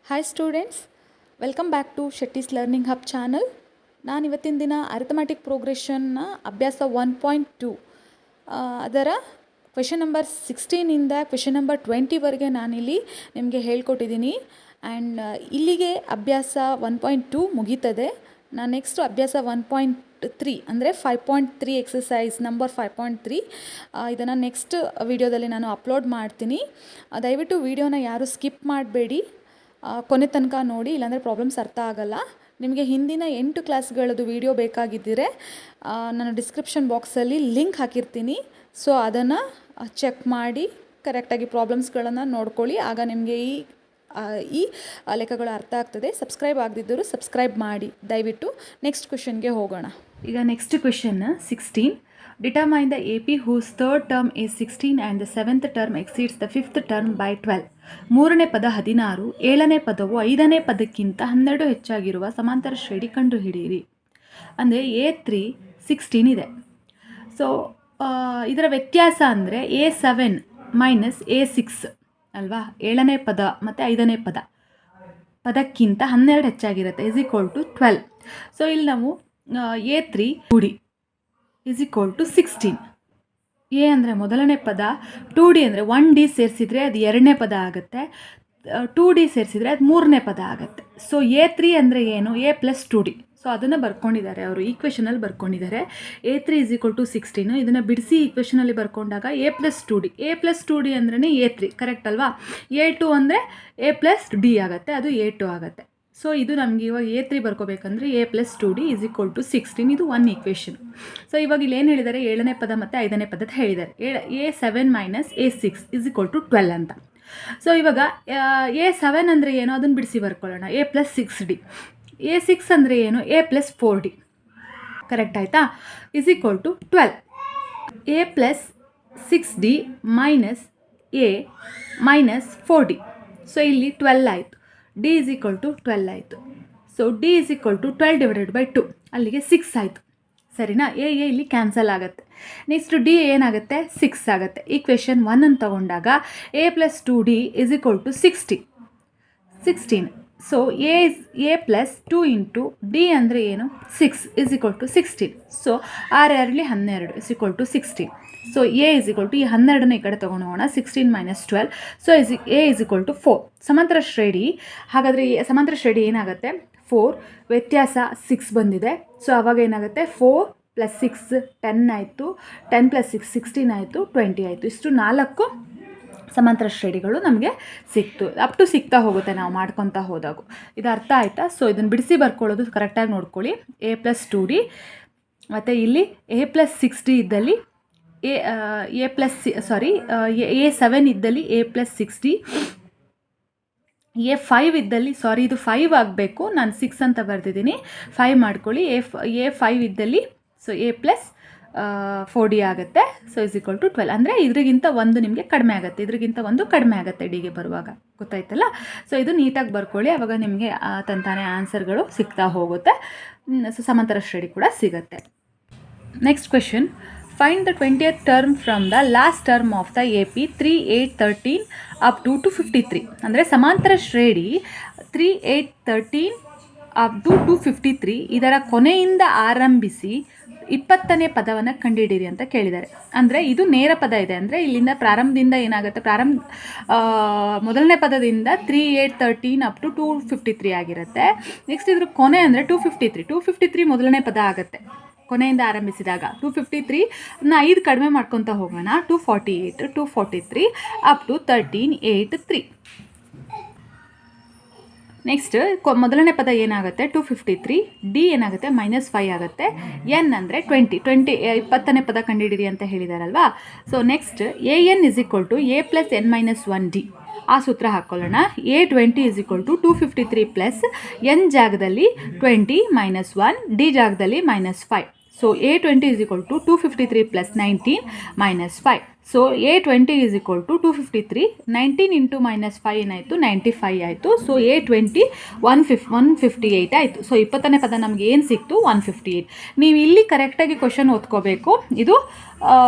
Hi students, welcome back to Shetty's learning hub channel. ನಾನು ಇವತ್ತಿನ ದಿನ ಅರಿಥಮೆಟಿಕ್ ಪ್ರೋಗ್ರೆಷನ್ನ ಅಭ್ಯಾಸ 1.2 ಅದರ ಕ್ವೆಶನ್ ನಂಬರ್ 16ಇಂದ ಕ್ವೆಶನ್ ನಂಬರ್ 20ವರೆಗೆ ನಾನಿಲ್ಲಿ ನಿಮಗೆ ಹೇಳ್ಕೊಟ್ಟಿದ್ದೀನಿ. ಆ್ಯಂಡ್ ಇಲ್ಲಿಗೆ ಅಭ್ಯಾಸ 1.2 ಮುಗೀತದೆ. ನಾನು ನೆಕ್ಸ್ಟು ಅಭ್ಯಾಸ 1.3 ಅಂದರೆ 5.3 ಎಕ್ಸಸೈಸ್ ನಂಬರ್ 5.3 ಇದನ್ನು ನೆಕ್ಸ್ಟ್ ವಿಡಿಯೋದಲ್ಲಿ ನಾನು ಅಪ್ಲೋಡ್ ಮಾಡ್ತೀನಿ. ದಯವಿಟ್ಟು ವಿಡಿಯೋನ ಯಾರು ಸ್ಕಿಪ್ ಮಾಡಬೇಡಿ, ಕೊನೆ ತನಕ ನೋಡಿ, ಇಲ್ಲಾಂದರೆ ಪ್ರಾಬ್ಲಮ್ಸ್ ಅರ್ಥ ಆಗಲ್ಲ. ನಿಮಗೆ ಹಿಂದಿನ 8 ಕ್ಲಾಸ್ಗಳದ್ದು ವಿಡಿಯೋ ಬೇಕಾಗಿದ್ದರೆ ನಾನು ಡಿಸ್ಕ್ರಿಪ್ಷನ್ ಬಾಕ್ಸಲ್ಲಿ ಲಿಂಕ್ ಹಾಕಿರ್ತೀನಿ. ಸೊ ಅದನ್ನು ಚೆಕ್ ಮಾಡಿ ಕರೆಕ್ಟಾಗಿ ಪ್ರಾಬ್ಲಮ್ಸ್ಗಳನ್ನು ನೋಡ್ಕೊಳ್ಳಿ. ಆಗ ನಿಮಗೆ ಈ ಲೆಕ್ಕಗಳು ಅರ್ಥ ಆಗ್ತದೆ. ಸಬ್ಸ್ಕ್ರೈಬ್ ಆಗದಿದ್ದರೂ ಸಬ್ಸ್ಕ್ರೈಬ್ ಮಾಡಿ ದಯವಿಟ್ಟು. ನೆಕ್ಸ್ಟ್ ಕ್ವೆಶನ್ಗೆ ಹೋಗೋಣ. ಈಗ next question 16. Determine the AP whose third term is 16 and the seventh term exceeds the fifth term by 12. ಮೂರನೇ ಪದ 16, ಏಳನೇ ಪದವು ಐದನೇ ಪದಕ್ಕಿಂತ 12 ಹೆಚ್ಚಾಗಿರುವ ಸಮಾಂತರ ಶ್ರೇಣಿ ಕಂಡುಹಿಡಿಯಿರಿ. ಅಂದರೆ A3 16 ಇದೆ. ಸೊ ಇದರ ವ್ಯತ್ಯಾಸ ಅಂದರೆ A7 ಮೈನಸ್ A6 ಅಲ್ವಾ. ಏಳನೇ ಪದ ಮತ್ತು ಐದನೇ ಪದಕ್ಕಿಂತ 12 ಹೆಚ್ಚಾಗಿರುತ್ತೆ is equal to 12. ಸೊ ಇಲ್ಲಿ ನಾವು A3 2D is equal to 16. A ಅಂದರೆ ಮೊದಲನೇ ಪದ, 2D ಅಂದರೆ 1D ಸೇರಿಸಿದರೆ ಅದು ಎರಡನೇ ಪದ ಆಗುತ್ತೆ, 2D ಸೇರಿಸಿದರೆ ಅದು ಮೂರನೇ ಪದ ಆಗುತ್ತೆ. ಸೊ A3 ಅಂದರೆ ಏನು? A plus 2D. ಸೊ ಅದನ್ನು ಬರ್ಕೊಂಡಿದ್ದಾರೆ ಅವರು, ಈಕ್ವೇಷನಲ್ಲಿ ಬರ್ಕೊಂಡಿದ್ದಾರೆ. A3 is equal to 16. ಇದನ್ನು ಬಿಡಿಸಿ ಈಕ್ವೇಷನಲ್ಲಿ ಬರ್ಕೊಂಡಾಗ A plus 2D. A plus 2D ಅಂದ್ರೇ A3, ಕರೆಕ್ಟ್ ಅಲ್ವಾ? A2 ಅಂದರೆ A ಪ್ಲಸ್ D ಆಗುತ್ತೆ, ಅದು A2 ಆಗುತ್ತೆ. ಸೊ ಇದು ನಮಗೆ ಇವಾಗ A3 ಬರ್ಕೋಬೇಕಂದ್ರೆ A plus 2D is equal to 16. ಇದು ಒನ್ ಈಕ್ವೇಷನ್. ಸೊ ಇವಾಗ ಇಲ್ಲಿ ಏನು ಹೇಳಿದ್ದಾರೆ? ಏಳನೇ ಪದ ಮತ್ತು ಐದನೇ ಪದದ ಹೇಳಿದ್ದಾರೆ. A7 minus A6 is equal to 12 ಅಂತ. ಸೊ ಇವಾಗ A7 ಅಂದರೆ ಏನು? ಅದನ್ನು ಬಿಡಿಸಿ ಬರ್ಕೊಳ್ಳೋಣ. A plus 6D. A6 ಅಂದರೆ ಏನು? A plus 4D. ಕರೆಕ್ಟ್ ಆಯಿತಾ? is equal to 12. A plus 6D minus A minus 4D. So ಇಲ್ಲಿ 12 ಆಯಿತು. D is equal to 12 ಆಯಿತು. So D is equal to 12 divided by 2. ಅಲ್ಲಿಗೆ 6 ಆಯಿತು. ಸರಿನಾ? ಎ ಇಲ್ಲಿ ಕ್ಯಾನ್ಸಲ್ ಆಗುತ್ತೆ. ನೆಕ್ಸ್ಟ್ D ಏನಾಗುತ್ತೆ? 6 ಆಗುತ್ತೆ. ಈಕ್ವೇಷನ್ 1 ಅನ್ನು ತಗೊಂಡಾಗ A plus 2D is equal to 16. So A plus 2 into D ಅಂದರೆ ಏನು? 6 is equal to 16. So 6 12 is equal to 16. So A is equal to ಈ 12ನ ಈ ಕಡೆ ತೊಗೊಂಡು ಹೋಗೋಣ. 16 minus 12. So A is equal to 4. ಸಮಾಂತರ ಶ್ರೇಣಿ. ಹಾಗಾದರೆ ಸಮಾಂತರ ಶ್ರೇಣಿ ಏನಾಗುತ್ತೆ? 4, ವ್ಯತ್ಯಾಸ 6 ಬಂದಿದೆ. ಸೊ ಆವಾಗ ಏನಾಗುತ್ತೆ? 4 ಪ್ಲಸ್ 6 10 ಆಯಿತು, 10 ಪ್ಲಸ್ 6 16 ಆಯಿತು, 20 ಆಯಿತು. ಇಷ್ಟು 4 ಸಮಾಂತರ ಶ್ರೇಣಿಗಳು ನಮಗೆ ಸಿಕ್ತು. ಅಪ್ ಟು ಸಿಗ್ತಾ ಹೋಗುತ್ತೆ ನಾವು ಮಾಡ್ಕೊತಾ ಹೋದಾಗ. ಇದು ಅರ್ಥ ಆಯಿತಾ? ಸೊ ಇದನ್ನು ಬಿಡಿಸಿ ಬರ್ಕೊಳ್ಳೋದು ಕರೆಕ್ಟಾಗಿ ನೋಡ್ಕೊಳ್ಳಿ. A ಪ್ಲಸ್ 2D ಮತ್ತು ಇಲ್ಲಿ A ಪ್ಲಸ್ 6D ಇದ್ದಲ್ಲಿ A7 ಇದ್ದಲ್ಲಿ A ಪ್ಲಸ್ 6D, A5 ಇದ್ದಲ್ಲಿ, ಇದು 5 ಆಗಬೇಕು, ನಾನು 6 ಅಂತ ಬರೆದಿದ್ದೀನಿ, 5 ಮಾಡ್ಕೊಳ್ಳಿ. A5 ಇದ್ದಲ್ಲಿ ಸೊ A ಪ್ಲಸ್ 4D ಆಗುತ್ತೆ. So is equal to 12. ಅಂದರೆ ಇದ್ರಿಗಿಂತ ಒಂದು ನಿಮಗೆ ಕಡಿಮೆ ಆಗುತ್ತೆ, ಇದ್ರಿಗಿಂತ ಒಂದು ಕಡಿಮೆ ಆಗುತ್ತೆ Dಗೆ ಬರುವಾಗ. ಗೊತ್ತಾಯ್ತಲ್ಲ? ಸೊ ಇದು ನೀಟಾಗಿ ಬರ್ಕೊಳ್ಳಿ, ಆವಾಗ ನಿಮಗೆ ತಂತಾನೆ ಆನ್ಸರ್ಗಳು ಸಿಗ್ತಾ ಹೋಗುತ್ತೆ. ಸೊ ಸಮಾಂತರ ಶ್ರೇಣಿ ಕೂಡ ಸಿಗುತ್ತೆ. Next question. Find the 20th term from the last term of the AP 3, 8, 13 up to 253. ಅಂದರೆ ಸಮಾಂತರ ಶ್ರೇಣಿ 3, 8, 13 up to 253 ಇದರ ಕೊನೆಯಿಂದ ಆರಂಭಿಸಿ 20ನೇ ಪದವನ್ನು ಕಂಡುಹಿಡಿಯಿರಿ ಅಂತ ಕೇಳಿದ್ದಾರೆ. ಅಂದರೆ ಇದು ನೇರ ಪದ ಇದೆ. ಅಂದರೆ ಇಲ್ಲಿಂದ ಪ್ರಾರಂಭದಿಂದ ಏನಾಗುತ್ತೆ? ಮೊದಲನೇ ಪದದಿಂದ 3, 8, 13 ಅಪ್ ಟು 253 ಆಗಿರುತ್ತೆ. ನೆಕ್ಸ್ಟ್ ಇದ್ರ ಕೊನೆ ಅಂದರೆ 253 ಮೊದಲನೇ ಪದ ಆಗುತ್ತೆ. ಕೊನೆಯಿಂದ ಆರಂಭಿಸಿದಾಗ 253 5 ಕಡಿಮೆ ಮಾಡ್ಕೊತಾ ಹೋಗೋಣ. 248, 243 ಅಪ್ ಟು 13, 8, 3. ನೆಕ್ಸ್ಟ್ ಮೊದಲನೇ ಪದ ಏನಾಗುತ್ತೆ? 253. D ಏನಾಗುತ್ತೆ? -5 ಆಗುತ್ತೆ. N ಅಂದರೆ 20 20ನೇ ಪದ ಕಂಡುಹಿಡಿಯಿರಿ ಅಂತ ಹೇಳಿದಾರಲ್ವಾ. So next AN is equal to A plus N minus 1D. ಆ ಸೂತ್ರ ಹಾಕ್ಕೊಳ್ಳೋಣ. A20 is equal to 253 plus N ಜಾಗದಲ್ಲಿ 20 ಮೈನಸ್ 1, D ಜಾಗದಲ್ಲಿ -5. So A20 is equal to 253 plus 19 minus 5. So A20 is equal to 253, 19 into -5 ಏನಾಯಿತು? 95 ಆಯಿತು. So A20 158 ಆಯಿತು. So 20ನೇ ಪದ ನಮಗೆ ಏನು ಸಿಕ್ತು? 158. ನೀವು ಇಲ್ಲಿ ಕರೆಕ್ಟಾಗಿ ಕ್ವಶನ್ ಓದ್ಕೋಬೇಕು. ಇದು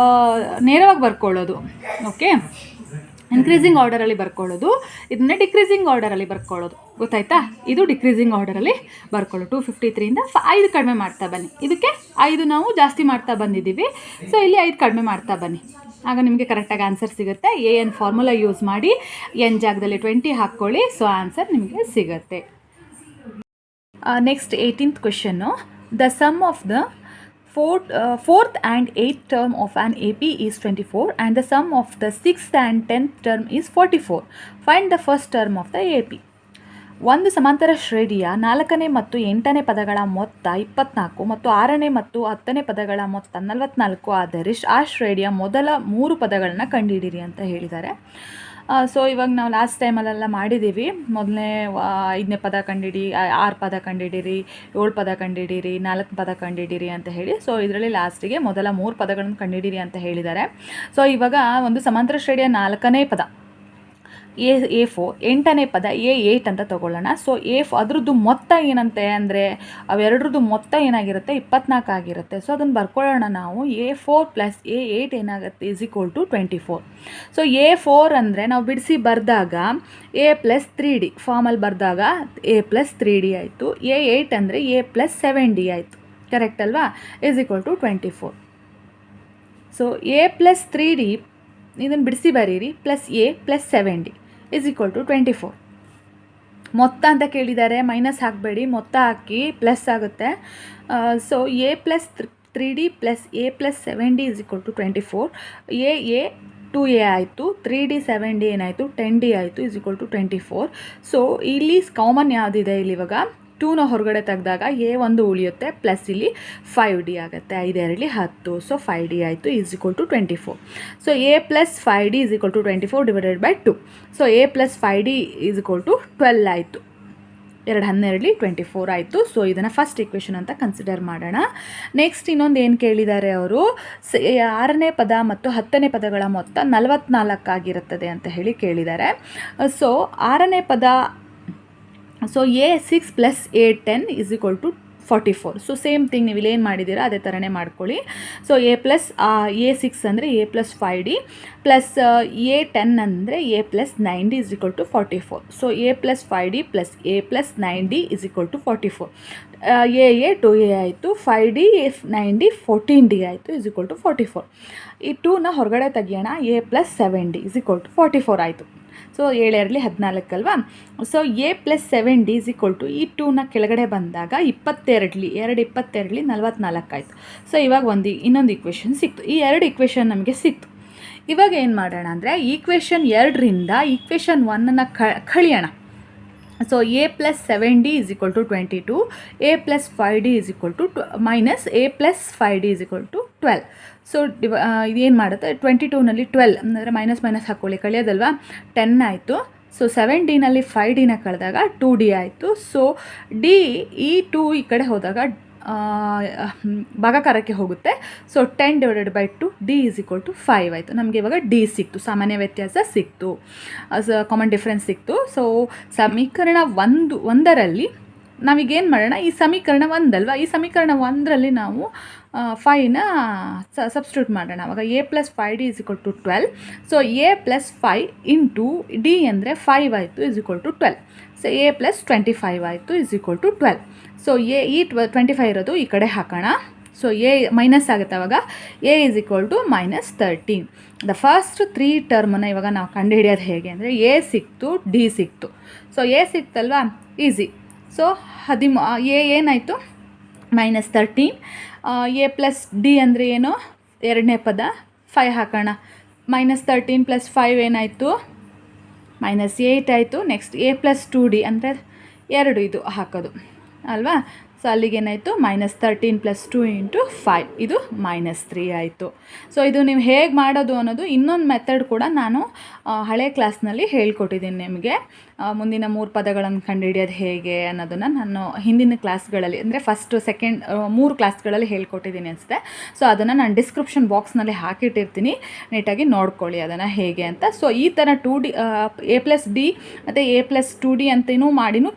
ನೇರವಾಗಿ ಬರ್ಕೊಳ್ಳೋದು. ಓಕೆ, ಇನ್ಕ್ರೀಸಿಂಗ್ ಆರ್ಡರಲ್ಲಿ ಬರ್ಕೊಳ್ಳೋದು, ಇದನ್ನ ಡಿಕ್ರೀಸಿಂಗ್ ಆರ್ಡರಲ್ಲಿ ಬರ್ಕೊಳ್ಳೋದು. ಗೊತ್ತಾಯ್ತಾ? ಇದು ಡಿಕ್ರೀಸಿಂಗ್ ಆರ್ಡರಲ್ಲಿ ಬರ್ಕೊಳ್ಳೋದು. 253ಇಂದ 5 ಕಡಿಮೆ ಮಾಡ್ತಾ ಬನ್ನಿ. ಇದಕ್ಕೆ 5 ನಾವು ಜಾಸ್ತಿ ಮಾಡ್ತಾ ಬಂದಿದ್ದೀವಿ, ಸೊ ಇಲ್ಲಿ 5 ಕಡಿಮೆ ಮಾಡ್ತಾ ಬನ್ನಿ. ಆಗ ನಿಮಗೆ ಕರೆಕ್ಟಾಗಿ ಆನ್ಸರ್ ಸಿಗುತ್ತೆ. ಎನ್ ಫಾರ್ಮುಲಾ ಯೂಸ್ ಮಾಡಿ ಎನ್ ಜಾಗದಲ್ಲಿ 20 ಹಾಕ್ಕೊಳ್ಳಿ, ಸೊ ಆನ್ಸರ್ ನಿಮಗೆ ಸಿಗುತ್ತೆ. Next 18th question. The sum of the fourth and 8th term of an AP is 24 and the sum of the 6th and 10th term is 44. Find the first term of the AP. ಒಂದು ಸಮಾಂತರ ಶ್ರೇಣಿಯ 4ನೇ ಮತ್ತು 8ನೇ ಪದಗಳ ಮೊತ್ತ 24 ಮತ್ತು 6ನೇ ಮತ್ತು 10ನೇ ಪದಗಳ ಮೊತ್ತ 44 ಆದರೆ ಆ ಶ್ರೇಣಿಯ ಮೊದಲ 3 ಪದಗಳನ್ನು ಕಂಡುಹಿಡಿಯಿರಿ ಅಂತ ಹೇಳಿದ್ದಾರೆ. ಸೊ ಇವಾಗ ನಾವು ಲಾಸ್ಟ್ ಟೈಮಲ್ಲೆಲ್ಲ ಮಾಡಿದ್ದೀವಿ. ಮೊದಲನೇ 5ನೇ ಪದ ಕಂಡುಹಿಡಿ, 6 ಪದ ಕಂಡುಹಿಡಿರಿ, 7 ಪದ ಕಂಡುಹಿಡಿರಿ, 4 ಪದ ಕಂಡುಹಿಡಿರಿ ಅಂತ ಹೇಳಿ. ಸೊ ಇದರಲ್ಲಿ ಲಾಸ್ಟಿಗೆ ಮೊದಲ 3 ಪದಗಳನ್ನು ಕಂಡುಹಿಡಿರಿ ಅಂತ ಹೇಳಿದ್ದಾರೆ. ಸೊ ಇವಾಗ ಒಂದು ಸಮಾಂತರ ಶ್ರೇಣಿಯ 4ನೇ ಪದ A4, 8ನೇ ಪದ A8 ಅಂತ ತೊಗೊಳ್ಳೋಣ. ಸೊ ಅದರದ್ದು ಮೊತ್ತ ಏನಂತೆ ಅಂದರೆ ಅವೆರಡ್ರದ್ದು ಮೊತ್ತ ಏನಾಗಿರುತ್ತೆ, 24 ಆಗಿರುತ್ತೆ. ಸೊ ಅದನ್ನು ಬರ್ಕೊಳ್ಳೋಣ ನಾವು. A4 + A8 ಏನಾಗುತ್ತೆ = 24. ಸೊ A4 ಅಂದರೆ ನಾವು ಬಿಡಿಸಿ ಬರೆದಾಗ A + 3D ಫಾರ್ಮಲ್ಲಿ ಬರೆದಾಗ A + 3D ಆಯಿತು. A8 ಅಂದರೆ A + 7D ಆಯಿತು. ಕರೆಕ್ಟ್ ಅಲ್ವಾ? = 24. ಸೊ A + 3D ಇದನ್ನು ಬಿಡಿಸಿ ಬರೀರಿ, +A + 7D = 24. ಮೊತ್ತ ಅಂತ ಕೇಳಿದ್ದಾರೆ, ಮೈನಸ್ ಹಾಕಬೇಡಿ, ಮೊತ್ತ ಹಾಕಿ ಪ್ಲಸ್ ಆಗುತ್ತೆ. So A + 3D + A + 7D = 24. A 2A ಆಯಿತು, 3D 7D ಏನಾಯಿತು 10D ಆಯಿತು, = 24. ಸೊ ಇಲ್ಲಿ ಕಾಮನ್ ಯಾವುದಿದೆ ಇಲ್ಲಿ ಇವಾಗ 2ನ ಹೊರಗಡೆ ತೆಗೆದಾಗ A1 ಉಳಿಯುತ್ತೆ, ಪ್ಲಸ್ ಇಲ್ಲಿ 5D ಆಗುತ್ತೆ. 5 2 10. ಸೊ 5D ಆಯಿತು, = 24. So A + 5D = 24 / 2. So A + 5D = 12 ಆಯಿತು. 2 12 24 ಆಯಿತು. ಸೊ ಇದನ್ನು ಫಸ್ಟ್ ಇಕ್ವೇಷನ್ ಅಂತ ಕನ್ಸಿಡರ್ ಮಾಡೋಣ. ನೆಕ್ಸ್ಟ್ ಇನ್ನೊಂದು ಏನು ಕೇಳಿದ್ದಾರೆ ಅವರು, 6ನೇ ಪದ ಮತ್ತು 10ನೇ ಪದಗಳ ಮೊತ್ತ 44 ಆಗಿರುತ್ತದೆ ಅಂತ ಹೇಳಿ ಕೇಳಿದ್ದಾರೆ. ಸೊ 6ನೇ ಪದ, so A6 + A10 = 44. So same thing ನೀವು ಇಲ್ಲಿ ಏನು ಮಾಡಿದ್ದೀರಾ ಅದೇ ಥರನೇ ಮಾಡ್ಕೊಳ್ಳಿ. ಸೊ A6 ಅಂದರೆ A + 5D ಪ್ಲಸ್ A10 ಅಂದರೆ A + 9D = 44. So A + 5D + A + 9D = 44. A 2A ಆಯಿತು, 5D 9D 14D ಆಯಿತು, = 44. ಈ 2ನ ಹೊರಗಡೆ ತೆಗಿಯೋಣ, A + 7D = 44 ಆಯಿತು. ಸೊ 7 2 14 ಅಲ್ವಾ? ಸೊ A + 7D = ಈ 2ನ ಕೆಳಗಡೆ ಬಂದಾಗ 22 44 ಆಯಿತು. ಸೊ ಇವಾಗ ಇನ್ನೊಂದು ಇಕ್ವೇಷನ್ ಸಿಕ್ತು. ಈ 2 ಇಕ್ವೇಷನ್ ನಮಗೆ ಸಿಕ್ತು. ಇವಾಗ ಏನು ಮಾಡೋಣ ಅಂದರೆ ಈಕ್ವೇಷನ್ 2ರಿಂದ ಈಕ್ವೇಷನ್ 1ನ್ನು ಕಳಿಯೋಣ. So A + 7D = 22, A + 5D - A + 5D = 12. So ಇದೇನು ಮಾಡುತ್ತೆ, 22ನಲ್ಲಿ 12 ಅಂದರೆ ಮೈನಸ್ ಹಾಕ್ಕೊಳ್ಳಿ, ಕಳಿಯೋದಲ್ವಾ, 10 ಆಯಿತು. ಸೊ 7Dನಲ್ಲಿ 5Dನ ಕಳೆದಾಗ 2D ಆಯಿತು. ಸೊ ಈ 2 ಈ ಕಡೆ ಹೋದಾಗ ಭಾಗಾಕಾರಕ್ಕೆ ಹೋಗುತ್ತೆ. ಸೊ 10 / 2 D = 5 ಆಯಿತು. ನಮಗೆ ಇವಾಗ D ಸಿಕ್ತು, ಸಾಮಾನ್ಯ ವ್ಯತ್ಯಾಸ ಸಿಕ್ತು, ಕಾಮನ್ ಡಿಫ್ರೆನ್ಸ್ ಸಿಕ್ತು. ಸೊ ಸಮೀಕರಣ 1ರಲ್ಲಿ ನಾವೀಗೇನು ಮಾಡೋಣ, ಈ ಸಮೀಕರಣ 1 ಅಲ್ವಾ, ಈ ಸಮೀಕರಣ 1ರಲ್ಲಿ ನಾವು 5ನ ಸಬ್ಸ್ಟಿಟ್ಯೂಟ್ ಮಾಡೋಣ. ಅವಾಗ A + 5D = 12. So A + 5 × D ಅಂದರೆ 5 ಆಯಿತು, = 12. ಸೊ A + 25 ಆಯಿತು, = 12. ಸೊ ಈ 25 ಇರೋದು ಈ ಕಡೆ ಹಾಕೋಣ. ಸೊ A ಮೈನಸ್ ಆಗುತ್ತೆ, ಅವಾಗ A = -13. ದ ಫಸ್ಟ್ 3 ಟರ್ಮನ್ನು ಇವಾಗ ನಾವು ಕಂಡುಹಿಡಿಯೋದು ಹೇಗೆ ಅಂದರೆ A ಸಿಕ್ತು, D ಸಿಕ್ತು. ಸೊ A ಸಿಕ್ತಲ್ವಾ, ಈಸಿ. ಸೊ A ಏನಾಯಿತು -13. A + D ಅಂದರೆ ಏನು, 2ನೇ ಪದ 5 ಹಾಕೋಣ. -13 + 5 ಏನಾಯಿತು -8 ಆಯಿತು. ನೆಕ್ಸ್ಟ್ A + 2D ಅಂದರೆ 2 ಇದು ಹಾಕೋದು ಅಲ್ವಾ. ಸೊ ಅಲ್ಲಿಗೇನಾಯಿತು -13 + 2 × 5 ಇದು -3 ಆಯಿತು. ಸೊ ಇದು ನೀವು ಹೇಗೆ ಮಾಡೋದು ಅನ್ನೋದು ಇನ್ನೊಂದು ಮೆಥಡ್ ಕೂಡ ನಾನು ಹಳೆ ಕ್ಲಾಸ್ನಲ್ಲಿ ಹೇಳ್ಕೊಟ್ಟಿದ್ದೀನಿ ನಿಮಗೆ. ಮುಂದಿನ 3 ಪದಗಳನ್ನು ಕಂಡುಹಿಡಿಯೋದು ಹೇಗೆ ಅನ್ನೋದನ್ನು ನಾನು ಹಿಂದಿನ ಕ್ಲಾಸ್ಗಳಲ್ಲಿ ಅಂದರೆ ಫಸ್ಟ್ ಸೆಕೆಂಡ್ 3 ಕ್ಲಾಸ್ಗಳಲ್ಲಿ ಹೇಳ್ಕೊಟ್ಟಿದ್ದೀನಿ ಅನಿಸುತ್ತೆ. ಸೊ ಅದನ್ನು ನಾನು ಡಿಸ್ಕ್ರಿಪ್ಷನ್ ಬಾಕ್ಸ್ನಲ್ಲಿ ಹಾಕಿಟ್ಟಿರ್ತೀನಿ, ನೀಟಾಗಿ ನೋಡ್ಕೊಳ್ಳಿ ಅದನ್ನು ಹೇಗೆ ಅಂತ. ಸೊ ಈ ಥರ 2D A + D ಮತ್ತು A + 2D ಅಂತೇನೂ ಮಾಡಿನೂ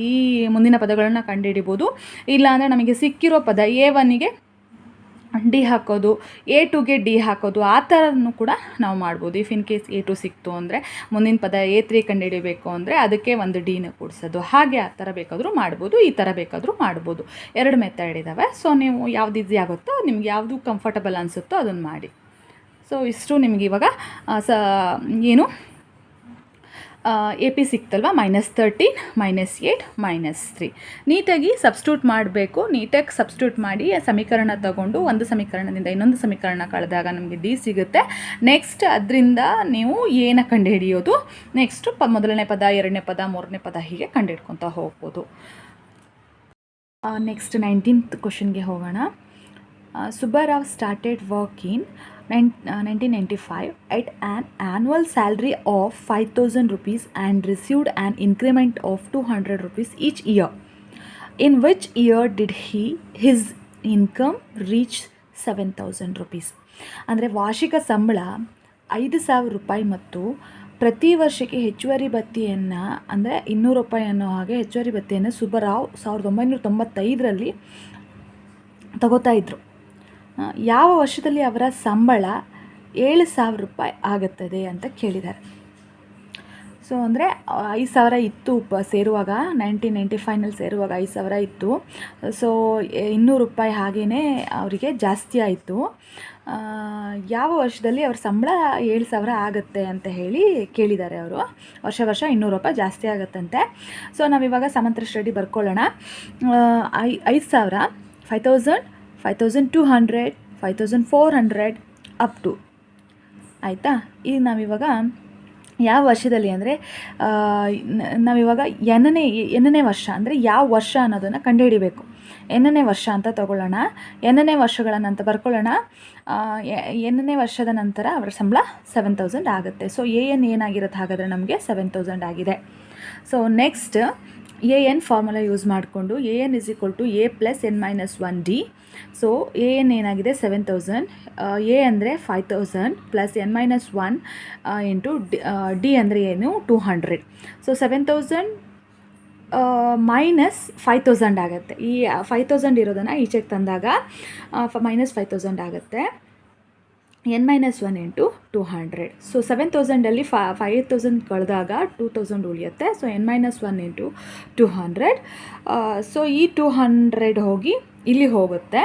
ಈ ಮುಂದಿನ ಪದಗಳನ್ನು ಕಂಡುಹಿಡಿಬೋದು. ಇಲ್ಲಾಂದರೆ ನಮಗೆ ಸಿಕ್ಕಿರೋ ಪದ A1ಗೆ ಡಿ ಹಾಕೋದು, ಎ ಟುಗೆ ಡಿ ಹಾಕೋದು, ಆ ಥರನೂ ಕೂಡ ನಾವು ಮಾಡ್ಬೋದು. If in case A two ಸಿಕ್ತು ಅಂದರೆ ಮುಂದಿನ ಪದ A3 ಕಂಡುಹಿಡಿಬೇಕು ಅಂದರೆ ಅದಕ್ಕೆ ಒಂದು ಡಿನ ಕೂಡಿಸೋದು, ಹಾಗೆ ಆ ಥರ ಬೇಕಾದರೂ ಮಾಡ್ಬೋದು, ಈ ಥರ ಬೇಕಾದರೂ ಮಾಡ್ಬೋದು. 2 ಮೆಥಡ್ ಇದ್ದಾವೆ. ಸೊ ನೀವು ಯಾವ್ದು ಈಸಿ ಆಗುತ್ತೋ, ನಿಮ್ಗೆ ಯಾವುದು ಕಂಫರ್ಟಬಲ್ ಅನಿಸುತ್ತೋ ಅದನ್ನು ಮಾಡಿ. ಸೊ ಇಷ್ಟು ನಿಮಗೆ ಇವಾಗ ಏನು AP ಸಿಕ್ತಲ್ವ, -13 -8 -3 ನೀಟಾಗಿ ಸಬ್ಸ್ಟ್ಯೂಟ್ ಮಾಡಬೇಕು. ನೀಟಾಗಿ ಸಬ್ಸ್ಟ್ಯೂಟ್ ಮಾಡಿ ಸಮೀಕರಣ ತಗೊಂಡು ಒಂದು ಸಮೀಕರಣದಿಂದ ಇನ್ನೊಂದು ಸಮೀಕರಣ ಕಳೆದಾಗ ನಮಗೆ ಡಿ ಸಿಗುತ್ತೆ. ನೆಕ್ಸ್ಟ್ ಅದರಿಂದ ನೀವು ಏನ ಕಂಡುಹಿಡಿಯೋದು, ನೆಕ್ಸ್ಟ್ ಮೊದಲನೇ ಪದ, ಎರಡನೇ ಪದ, ಮೂರನೇ ಪದ ಹೀಗೆ ಕಂಡುಹಿಡ್ಕೊತಾ ಹೋಗ್ಬೋದು. ನೆಕ್ಸ್ಟ್ 19th ಕ್ವಶನ್ಗೆ ಹೋಗೋಣ. Subbarao started work in 1995 at an annual salary of 5,000 rupees and received an increment of 200 rupees each year. In which year did his income reach 7,000 rupees? ಅಂದರೆ ವಾರ್ಷಿಕ ಸಂಬಳ 5,000 ರೂಪಾಯಿ ಮತ್ತು ಪ್ರತಿ ವರ್ಷಕ್ಕೆ ಹೆಚ್ಚುವರಿ ಭತ್ಯೆಯನ್ನು ಅಂದರೆ 200 ರೂಪಾಯಿ ಅನ್ನೋ ಹಾಗೆ ಹೆಚ್ಚುವರಿ ಭತ್ಯೆಯನ್ನು ಸುಬ್ಬರಾವ್ 1995ರಲ್ಲಿ ತಗೋತಾ ಇದ್ರು. ಯಾವ ವರ್ಷದಲ್ಲಿ ಅವರ ಸಂಬಳ 7,000 ರೂಪಾಯಿ ಆಗುತ್ತದೆ ಅಂತ ಕೇಳಿದ್ದಾರೆ. ಸೊ ಅಂದರೆ 5,000 ಇತ್ತು ಸೇರುವಾಗ, 1995ನಲ್ಲಿ ಸೇರುವಾಗ 5,000 ಇತ್ತು. ಸೊ 200 ರೂಪಾಯಿ ಹಾಗೇ ಅವರಿಗೆ ಜಾಸ್ತಿ ಆಯಿತು. ಯಾವ ವರ್ಷದಲ್ಲಿ ಅವ್ರ ಸಂಬಳ 7,000 ಆಗುತ್ತೆ ಅಂತ ಹೇಳಿ ಕೇಳಿದ್ದಾರೆ ಅವರು. ವರ್ಷ 200 ರೂಪಾಯಿ ಜಾಸ್ತಿ ಆಗುತ್ತಂತೆ. ಸೊ ನಾವಿವಾಗ ಸಮಾಂತರ ಸ್ಟಡಿ ಬರ್ಕೊಳ್ಳೋಣ. 5,000, 5,000, 5,200, 5,400 ಅಪ್ ಟು, ಆಯಿತಾ. ಈಗ ನಾವಿವಾಗ ಯಾವ ವರ್ಷದಲ್ಲಿ ಅಂದರೆ ನಾವಿವಾಗ ಎನ್ನನೇ ವರ್ಷ ಅಂದರೆ ಯಾವ ವರ್ಷ ಅನ್ನೋದನ್ನು ಕಂಡುಹಿಡಿಬೇಕು. ಎನ್ನನೇ ವರ್ಷ ಅಂತ ತಗೊಳ್ಳೋಣ. ಎನ್ನನೇ ವರ್ಷಗಳನ್ನು ಬರ್ಕೊಳ್ಳೋಣ. ಎನ್ನನೇ ವರ್ಷದ ನಂತರ ಅವರ ಸಂಬಳ 7,000 ಆಗುತ್ತೆ. ಸೊ ಏನಾಗಿರುತ್ತೆ ಹಾಗಾದರೆ ನಮಗೆ 7,000 ಆಗಿದೆ. So next AN formula use ಮಾಡಿಕೊಂಡು AN = A + n - 1D. So AN ಏನಾಗಿದೆ 7,000, A ಅಂದರೆ 5,000 + n - 1 ಇಂಟು D ಅಂದರೆ ಏನು 200. ಸೊ 7,000 -5,000 ಆಗುತ್ತೆ. ಈ 5,000 ಇರೋದನ್ನು ಈಚೆಗೆ ತಂದಾಗ -5,000 ಆಗುತ್ತೆ. n - 1 into 200. ಸೊ 7,000ಅಲ್ಲಿ 5,000 ಕಳೆದಾಗ 2,000 ಉಳಿಯುತ್ತೆ. So n - 1 into 200. ಸೊ ಈ 200 ಹೋಗಿ ಇಲ್ಲಿ ಹೋಗುತ್ತೆ.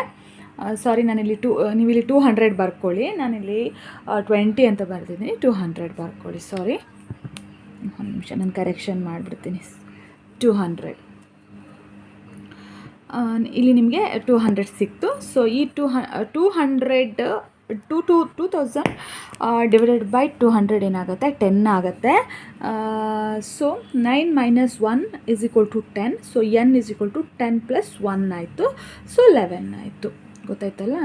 ಸಾರಿ, ನಾನಿಲ್ಲಿ ನೀವಿಲ್ಲಿ 200 ಬರ್ಕೊಳ್ಳಿ, ನಾನಿಲ್ಲಿ 20 ಅಂತ ಬರ್ತಿದ್ದೀನಿ, 200 ಬರ್ಕೊಳ್ಳಿ. ಸಾರಿ, ಒಂದು ನಿಮಿಷ ನಾನು ಕರೆಕ್ಷನ್ ಮಾಡಿಬಿಡ್ತೀನಿ. 200 ಇಲ್ಲಿ ನಿಮಗೆ 200 ಸಿಕ್ತು. ಸೊ ಈ 200 2,000 ಡಿವೈಡೆಡ್ ಬೈ 200 ಏನಾಗುತ್ತೆ 10 ಆಗುತ್ತೆ. ಸೊ 9 - 1 = 10. ಸೊ n = 10 + 1 ಆಯಿತು. ಸೊ 11 ಆಯಿತು. ಗೊತ್ತಾಯ್ತಲ್ಲ.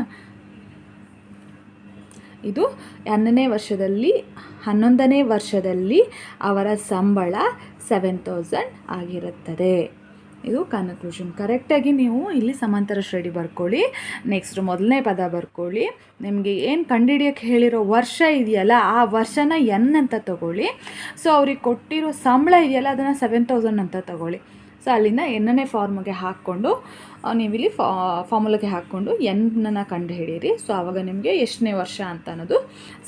ಇದು 11ನೇ ವರ್ಷದಲ್ಲಿ 11ನೇ ವರ್ಷದಲ್ಲಿ ಅವರ ಸಂಬಳ 7,000 ಆಗಿರುತ್ತದೆ. ಇದು ಕನ್ಕ್ಲೂಷನ್. ಕರೆಕ್ಟಾಗಿ ನೀವು ಇಲ್ಲಿ ಸಮಾಂತರ ಶ್ರೇಣಿ ಬರ್ಕೊಳ್ಳಿ. ನೆಕ್ಸ್ಟ್ ಮೊದಲನೇ ಪದ ಬರ್ಕೊಳ್ಳಿ. ನಿಮಗೆ ಏನು ಕಂಡುಹಿಡಿಯೋಕ್ಕೆ ಹೇಳಿರೋ ವರ್ಷ ಇದೆಯಲ್ಲ ಆ ವರ್ಷನ n ಅಂತ ತಗೊಳ್ಳಿ. ಸೊ ಅವ್ರಿಗೆ ಕೊಟ್ಟಿರೋ ಸಂಬಳ ಇದೆಯಲ್ಲ ಅದನ್ನು 7,000 ಅಂತ ತಗೊಳ್ಳಿ. ಸೊ ಅಲ್ಲಿಂದ ಎನ್ನನೇ ಫಾರ್ಮ್ಗೆ ಹಾಕ್ಕೊಂಡು ನೀವಿಲ್ಲಿ ಫಾರ್ಮುಲಾಗೆ ಹಾಕ್ಕೊಂಡು ಎನ್ನನ್ನು ಕಂಡುಹಿಡೀರಿ. ಸೊ ಆವಾಗ ನಿಮಗೆ ಎಷ್ಟನೇ ವರ್ಷ ಅಂತ ಅನ್ನೋದು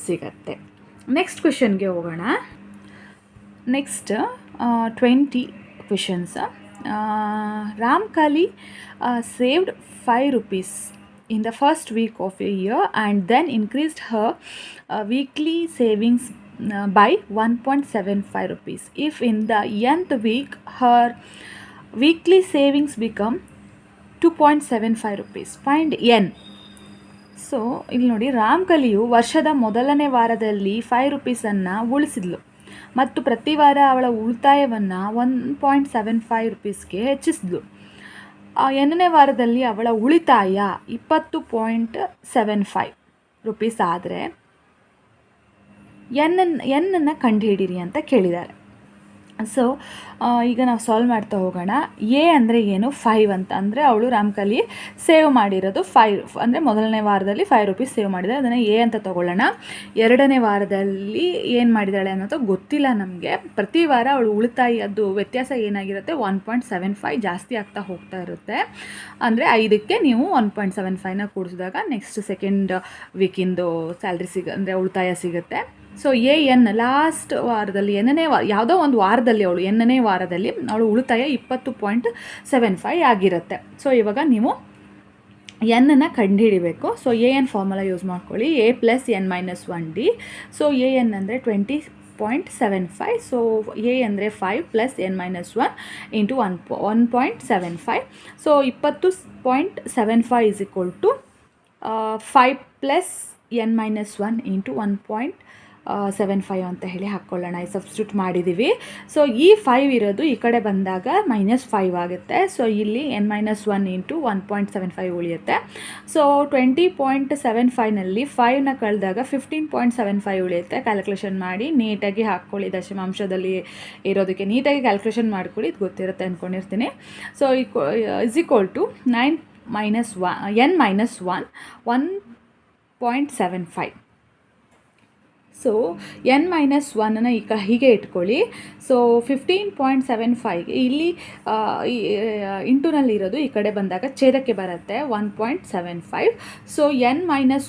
ಸಿಗತ್ತೆ. ನೆಕ್ಸ್ಟ್ ಕ್ವೆಶನ್ಗೆ ಹೋಗೋಣ. Next 20 questions. Ramkali saved 5 rupees in the first week of a year and then increased her weekly savings by 1.75 rupees. If in the nth week her weekly savings become 2.75 rupees, find n. So ಇಲ್ಲಿ ನೋಡಿ, ರಾಮ್ಕಲಿಯು ವರ್ಷದ ಮೊದಲನೇ ವಾರದಲ್ಲಿ 5 ರೂಪೀಸನ್ನು ಉಳಿಸಿದ್ಲು ಮತ್ತು ಪ್ರತಿ ವಾರ ಅವಳ ಉಳಿತಾಯವನ್ನು 1.75 ರೂಪೀಸ್ಗೆ ಹೆಚ್ಚಿಸಿದ್ಲು. 8ನೇ ವಾರದಲ್ಲಿ ಅವಳ ಉಳಿತಾಯ 20.75 ರೂಪೀಸ್ ಆದರೆ ಎನ್ನನ್ನು ಕಂಡುಹಿಡಿರಿ ಅಂತ ಕೇಳಿದ್ದಾರೆ. ಸೊ ಈಗ ನಾವು ಸಾಲ್ವ್ ಮಾಡ್ತಾ ಹೋಗೋಣ. ಎ ಅಂದರೆ ಏನು? 5 ಅಂತ ಅಂದರೆ ಅವಳು ರಾಮ್ಕಲಿ ಸೇವ್ ಮಾಡಿರೋದು 5, ಅಂದರೆ ಮೊದಲನೇ ವಾರದಲ್ಲಿ 5 ರೂಪೀಸ್ ಸೇವ್ ಮಾಡಿದರೆ ಅದನ್ನು ಎ ಅಂತ ತೊಗೊಳ್ಳೋಣ. ಎರಡನೇ ವಾರದಲ್ಲಿ ಏನು ಮಾಡಿದ್ದಾಳೆ ಅನ್ನೋದು ಗೊತ್ತಿಲ್ಲ ನಮಗೆ. ಪ್ರತಿ ವಾರ ಅವಳು ಉಳಿತಾಯದ್ದು ವ್ಯತ್ಯಾಸ ಏನಾಗಿರುತ್ತೆ, 1.75 ಜಾಸ್ತಿ ಆಗ್ತಾ ಹೋಗ್ತಾ ಇರುತ್ತೆ. ಅಂದರೆ 5ಕ್ಕೆ ನೀವು 1.75ನ ಕೂಡಿಸಿದಾಗ ನೆಕ್ಸ್ಟ್ ಸೆಕೆಂಡ್ ವೀಕಿಂದು ಸ್ಯಾಲ್ರಿ ಅಂದರೆ ಉಳಿತಾಯ ಸಿಗುತ್ತೆ. ಸೊ ಎನ್ ಲಾಸ್ಟ್ ವಾರದಲ್ಲಿ ಯಾವುದೋ ಒಂದು ವಾರದಲ್ಲಿ ಎನ್ನನೇ ವಾರದಲ್ಲಿ ಅವಳು ಉಳಿತಾಯ 20.75 ಆಗಿರುತ್ತೆ. ಸೊ ಇವಾಗ ನೀವು ಎನ್ನನ್ನು ಕಂಡುಹಿಡಿಬೇಕು. ಸೊ ಎನ್ ಫಾರ್ಮುಲಾ ಯೂಸ್ ಮಾಡ್ಕೊಳ್ಳಿ, A + n-1D. ಸೊ ಎನ್ ಅಂದರೆ 20.75. ಸೊ ಎ ಅಂದರೆ 5 + n-1 into 1.75. So 20.75 = 5 + n-1 into 1.75 ಅಂತ ಹೇಳಿ ಹಾಕ್ಕೊಳ್ಳೋಣ. ಸಬ್ಸ್ಟಿಟ್ಯೂಟ್ ಮಾಡಿದ್ದೀವಿ. ಸೊ ಈ 5 ಇರೋದು ಈ ಕಡೆ ಬಂದಾಗ -5 ಆಗುತ್ತೆ. ಸೊ ಇಲ್ಲಿ n-1 ಇಂಟು 1.75 ಉಳಿಯುತ್ತೆ. ಸೊ 20.75ನಲ್ಲಿ 5ನ ಕಳೆದಾಗ 15.75 ಉಳಿಯುತ್ತೆ. ಕ್ಯಾಲ್ಕುಲೇಷನ್ ಮಾಡಿ ನೀಟಾಗಿ ಹಾಕ್ಕೊಳ್ಳಿ. ದಶಮಾಂಶದಲ್ಲಿ ಇರೋದಕ್ಕೆ ನೀಟಾಗಿ ಕ್ಯಾಲ್ಕುಲೇಷನ್ ಮಾಡ್ಕೊಳ್ಳಿ, ಇದು ಗೊತ್ತಿರುತ್ತೆ ಅಂದ್ಕೊಂಡಿರ್ತೀನಿ. So n - 1.75. ಸೊ n-1ನ ಹೀಗೆ ಇಟ್ಕೊಳ್ಳಿ. ಸೊ 15.75 ಇಲ್ಲಿ ಇಂಟುನಲ್ಲಿರೋದು ಈ ಕಡೆ ಬಂದಾಗ ಛೇದಕ್ಕೆ ಬರುತ್ತೆ 1.75. ಸೊ n-1 =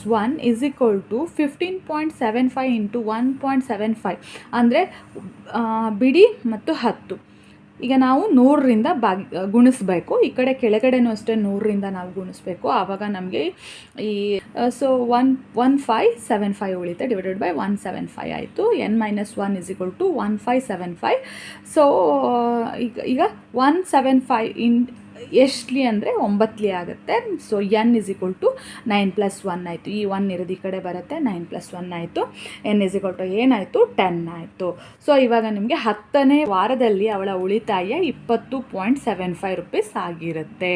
15.75 ಇಂಟು 1.75 ಅಂದರೆ ಬಿಡಿ ಮತ್ತು 10. ಈಗ ನಾವು 100ರಿಂದ ಗುಣಿಸ್ಬೇಕು. ಈ ಕಡೆ ಕೆಳಗಡೆನೂ ಅಷ್ಟೇ 100ರಿಂದ ನಾವು ಗುಣಿಸ್ಬೇಕು. ಆವಾಗ ನಮಗೆ ಈ 1575 ಉಳಿತೆ /175 ಆಯಿತು. n-1 = 1575. ಸೊ ಈಗ 175 ಎಷ್ಟಲಿ ಅಂದರೆ 9ಲಿ ಆಗುತ್ತೆ. ಸೊ n = 9 + 1 ಆಯಿತು. ಈ 1 ಇರೋದು ಈ ಕಡೆ ಬರುತ್ತೆ, 9 + 1 ಆಯಿತು. n = ಏನಾಯಿತು? 10 ಆಯಿತು. ಸೊ ಇವಾಗ ನಿಮಗೆ 10ನೇ ವಾರದಲ್ಲಿ ಅವಳ ಉಳಿತಾಯ 20.75 ರೂಪೀಸ್ ಆಗಿರುತ್ತೆ.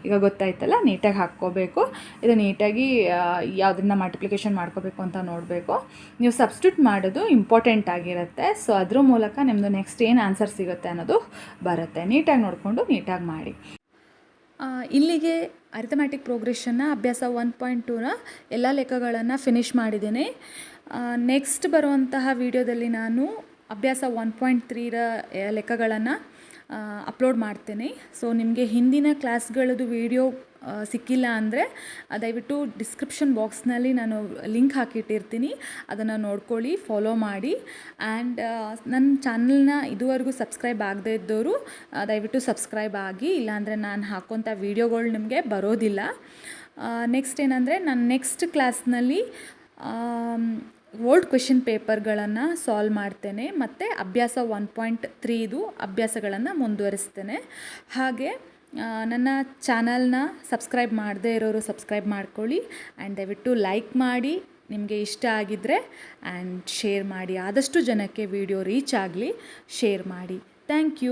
ಈಗ ಗೊತ್ತಾಯ್ತಲ್ಲ, ನೀಟಾಗಿ ಹಾಕ್ಕೋಬೇಕು. ಇದು ನೀಟಾಗಿ ಯಾವುದನ್ನ ಮಲ್ಟಿಪ್ಲಿಕೇಶನ್ ಮಾಡ್ಕೋಬೇಕು ಅಂತ ನೋಡಬೇಕು. ನೀವು ಸಬ್ಸ್ಟಿಟ್ಯೂಟ್ ಮಾಡೋದು ಇಂಪಾರ್ಟೆಂಟ್ ಆಗಿರುತ್ತೆ. ಸೊ ಅದ್ರ ಮೂಲಕ ನಿಮ್ಮದು ನೆಕ್ಸ್ಟ್ ಏನು ಆನ್ಸರ್ ಸಿಗುತ್ತೆ ಅನ್ನೋದು ಬರುತ್ತೆ. ನೀಟಾಗಿ ನೋಡಿಕೊಂಡು ನೀಟಾಗಿ ಮಾಡಿ. ಇಲ್ಲಿಗೆ ಅರಿಥಮೆಟಿಕ್ ಪ್ರೋಗ್ರೆಷನ್ನ ಅಭ್ಯಾಸ 1.2ನ ಎಲ್ಲ ಲೆಕ್ಕಗಳನ್ನು ಫಿನಿಷ್ ಮಾಡಿದ್ದೀನಿ. ನೆಕ್ಸ್ಟ್ ಬರುವಂತಹ ವಿಡಿಯೋದಲ್ಲಿ ನಾನು ಅಭ್ಯಾಸ 1.3ರ ಲೆಕ್ಕಗಳನ್ನು ಅಪ್ಲೋಡ್ ಮಾಡ್ತೇನೆ. ಸೊ ನಿಮಗೆ ಹಿಂದಿನ ಕ್ಲಾಸ್ಗಳದ್ದು ವಿಡಿಯೋ ಸಿಕ್ಕಿಲ್ಲ ಅಂದರೆ ದಯವಿಟ್ಟು ಡಿಸ್ಕ್ರಿಪ್ಷನ್ ಬಾಕ್ಸ್ನಲ್ಲಿ ನಾನು ಲಿಂಕ್ ಹಾಕಿಟ್ಟಿರ್ತೀನಿ, ಅದನ್ನು ನೋಡ್ಕೊಳ್ಳಿ, ಫಾಲೋ ಮಾಡಿ. ಆ್ಯಂಡ್ ನನ್ನ ಚಾನಲ್ನ ಇದುವರೆಗೂ ಸಬ್ಸ್ಕ್ರೈಬ್ ಆಗದೇ ಇದ್ದವರು ದಯವಿಟ್ಟು ಸಬ್ಸ್ಕ್ರೈಬ್ ಆಗಿ, ಇಲ್ಲಾಂದರೆ ನಾನು ಹಾಕೋಂಥ ವೀಡಿಯೋಗಳು ನಿಮಗೆ ಬರೋದಿಲ್ಲ. ನೆಕ್ಸ್ಟ್ ಏನಂದರೆ ನಾನು ನೆಕ್ಸ್ಟ್ ಕ್ಲಾಸ್ನಲ್ಲಿ ಓಲ್ಡ್ ಕ್ವೆಶ್ಚನ್ ಪೇಪರ್ಗಳನ್ನು ಸಾಲ್ವ್ ಮಾಡ್ತೇನೆ ಮತ್ತು ಅಭ್ಯಾಸ 1.3ದು ಅಭ್ಯಾಸಗಳನ್ನು ಮುಂದುವರಿಸ್ತೇನೆ. ಹಾಗೆ ನನ್ನ ಚಾನಲ್ನ ಸಬ್ಸ್ಕ್ರೈಬ್ ಮಾಡದೇ ಇರೋರು ಸಬ್ಸ್ಕ್ರೈಬ್ ಮಾಡ್ಕೊಳ್ಳಿ. ಆ್ಯಂಡ್ ದಯವಿಟ್ಟು ಲೈಕ್ ಮಾಡಿ ನಿಮಗೆ ಇಷ್ಟ ಆಗಿದ್ದರೆ, ಆ್ಯಂಡ್ ಶೇರ್ ಮಾಡಿ. ಆದಷ್ಟು ಜನಕ್ಕೆ ವಿಡಿಯೋ ರೀಚ್ ಆಗಲಿ, ಶೇರ್ ಮಾಡಿ. Thank you.